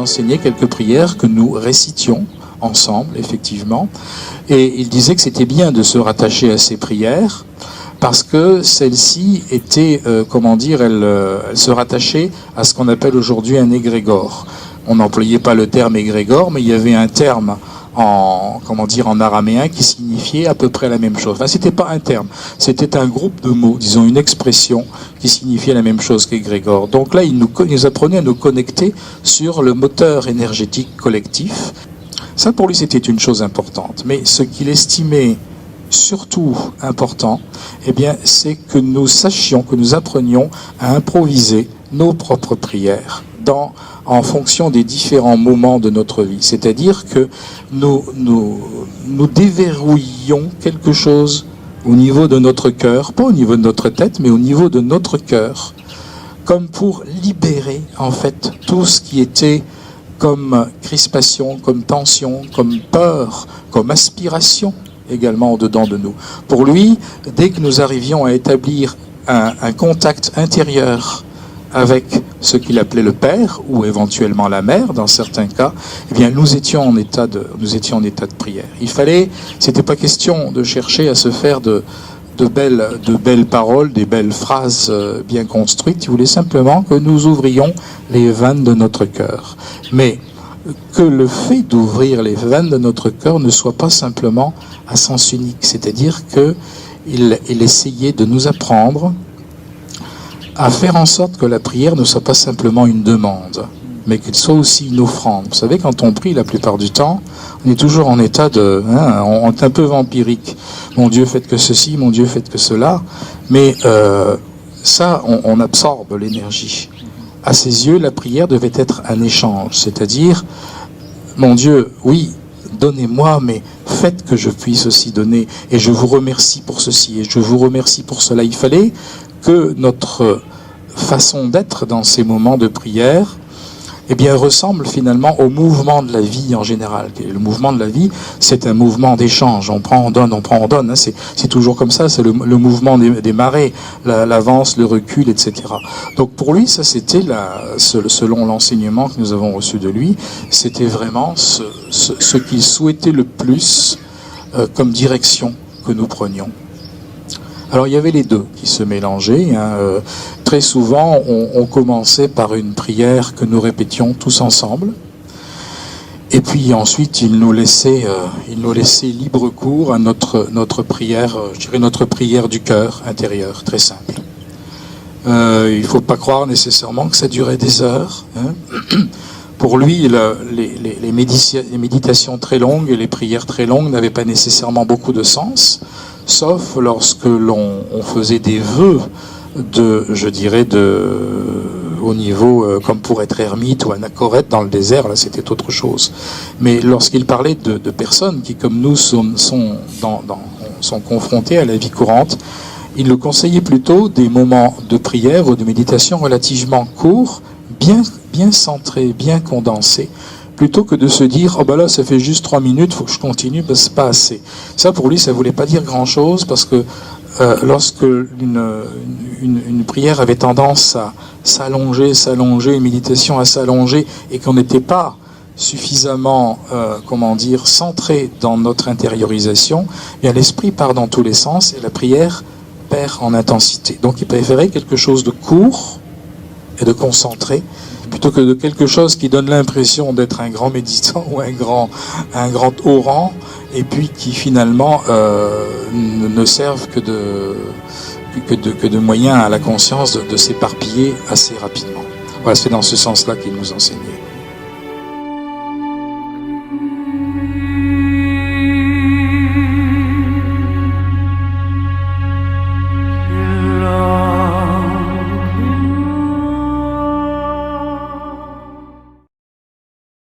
enseignait quelques prières que nous récitions ensemble, effectivement. Et il disait que c'était bien de se rattacher à ces prières parce que celles-ci étaient, elles se rattachaient à ce qu'on appelle aujourd'hui un égrégore. On n'employait pas le terme égrégore, mais il y avait un terme en araméen qui signifiait à peu près la même chose. Enfin, c'était pas un terme, c'était un groupe de mots, disons une expression qui signifiait la même chose qu'égrégore. Donc là, il nous apprenait à nous connecter sur le moteur énergétique collectif. Ça, pour lui, c'était une chose importante. Mais ce qu'il estimait surtout important, eh bien, c'est que nous sachions, que nous apprenions à improviser nos propres prières en fonction des différents moments de notre vie. C'est-à-dire que nous déverrouillons quelque chose au niveau de notre cœur, pas au niveau de notre tête, mais au niveau de notre cœur, comme pour libérer, en fait, tout ce qui était comme crispation, comme tension, comme peur, comme aspiration également au-dedans de nous. Pour lui, dès que nous arrivions à établir un contact intérieur avec ce qu'il appelait le père ou éventuellement la mère dans certains cas, eh bien nous étions en état de prière. C'était pas question de chercher à se faire de belles paroles, des belles phrases bien construites. Il voulait simplement que nous ouvrions les vannes de notre cœur. Mais que le fait d'ouvrir les vannes de notre cœur ne soit pas simplement à sens unique, c'est-à-dire qu'il essayait de nous apprendre à faire en sorte que la prière ne soit pas simplement une demande, mais qu'elle soit aussi une offrande. Vous savez, quand on prie, la plupart du temps, on est toujours en état on est un peu vampirique. Mon Dieu, faites que ceci, mon Dieu, faites que cela. Mais on absorbe l'énergie. À ses yeux, la prière devait être un échange, c'est-à-dire, mon Dieu, oui, donnez-moi, mais faites que je puisse aussi donner, et je vous remercie pour ceci, et je vous remercie pour cela. Il fallait que notre façon d'être dans ces moments de prière, eh bien, ressemble finalement au mouvement de la vie en général. Le mouvement de la vie, c'est un mouvement d'échange. On prend, on donne, on prend, on donne. C'est toujours comme ça. C'est le mouvement des marées, l'avance, le recul, etc. Donc pour lui, ça c'était selon l'enseignement que nous avons reçu de lui, c'était vraiment ce qu'il souhaitait le plus comme direction que nous prenions. Alors il y avait les deux qui se mélangeaient. Très souvent, on commençait par une prière que nous répétions tous ensemble. Et puis ensuite, il nous laissait libre cours à notre prière, je dirais notre prière du cœur intérieur, très simple. Il ne faut pas croire nécessairement que ça durait des heures. Pour lui, les méditations très longues et les prières très longues n'avaient pas nécessairement beaucoup de sens, sauf lorsque l'on faisait des vœux au niveau, comme pour être ermite ou anachorète dans le désert, là c'était autre chose. Mais lorsqu'il parlait de personnes qui, comme nous, sont confrontées à la vie courante, il le conseillait plutôt des moments de prière ou de méditation relativement courts, bien centrés, bien condensés, plutôt que de se dire « Oh ben là, ça fait juste 3 minutes, faut que je continue, ben c'est pas assez ». Ça, pour lui, ça voulait pas dire grand-chose, parce que lorsque une prière avait tendance à s'allonger, une méditation à s'allonger, et qu'on n'était pas suffisamment, centré dans notre intériorisation, eh bien l'esprit part dans tous les sens, et la prière perd en intensité. Donc il préférait quelque chose de court et de concentré, plutôt que de quelque chose qui donne l'impression d'être un grand méditant ou un grand orant, et puis qui finalement ne servent que de moyen à la conscience de s'éparpiller assez rapidement. Voilà, c'est dans ce sens-là qu'il nous enseignait.